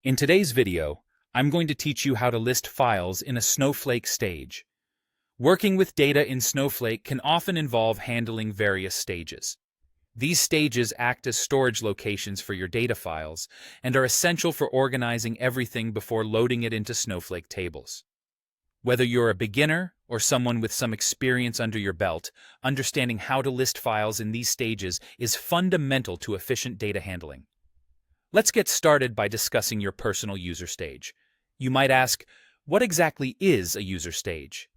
In today's video, I'm going to teach you how to list files in a Snowflake stage. Working with data in Snowflake can often involve handling various stages. These stages act as storage locations for your data files and are essential for organizing everything before loading it into Snowflake tables. Whether you're a beginner or someone with some experience under your belt, understanding how to list files in these stages is fundamental to efficient data handling. Let's get started by discussing your personal user stage. You might ask, what exactly is a user stage?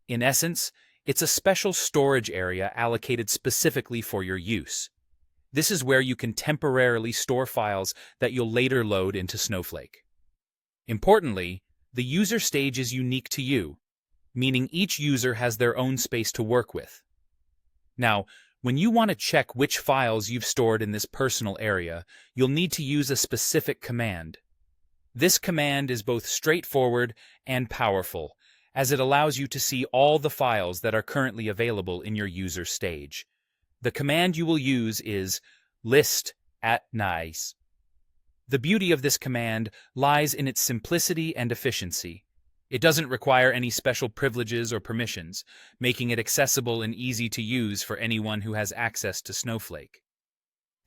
In essence, it's a special storage area allocated specifically for your use. This is where you can temporarily store files that you'll later load into Snowflake. Importantly, the user stage is unique to you, meaning each user has their own space to work with. Now, when you want to check which files you've stored in this personal area, you'll need to use a specific command. This command is both straightforward and powerful, as it allows you to see all the files that are currently available in your user stage. The command you will use is list at nice. The beauty of this command lies in its simplicity and efficiency. It doesn't require any special privileges or permissions, making it accessible and easy to use for anyone who has access to Snowflake.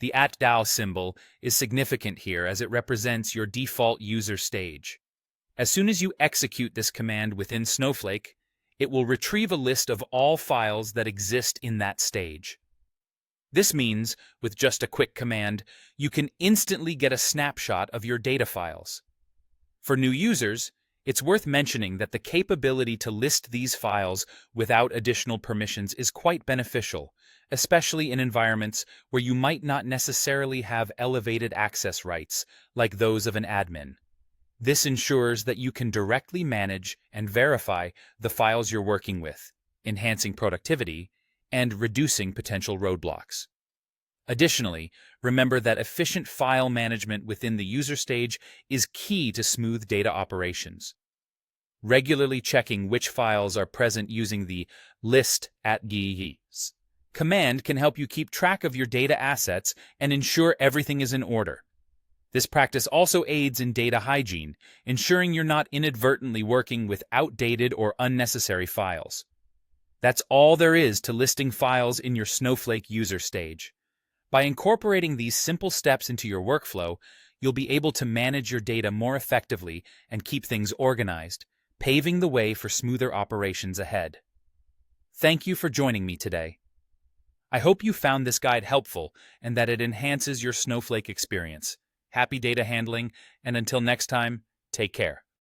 The @DAO symbol is significant here as it represents your default user stage. As soon as you execute this command within Snowflake, it will retrieve a list of all files that exist in that stage. This means, with just a quick command, you can instantly get a snapshot of your data files. For new users, it's worth mentioning that the capability to list these files without additional permissions is quite beneficial, especially in environments where you might not necessarily have elevated access rights, like those of an admin. This ensures that you can directly manage and verify the files you're working with, enhancing productivity and reducing potential roadblocks. Additionally, remember that efficient file management within the user stage is key to smooth data operations. Regularly checking which files are present using the list at GES command can help you keep track of your data assets and ensure everything is in order. This practice also aids in data hygiene, ensuring you're not inadvertently working with outdated or unnecessary files. That's all there is to listing files in your Snowflake user stage. By incorporating these simple steps into your workflow, you'll be able to manage your data more effectively and keep things organized, paving the way for smoother operations ahead. Thank you for joining me today. I hope you found this guide helpful and that it enhances your Snowflake experience. Happy data handling, and until next time, take care.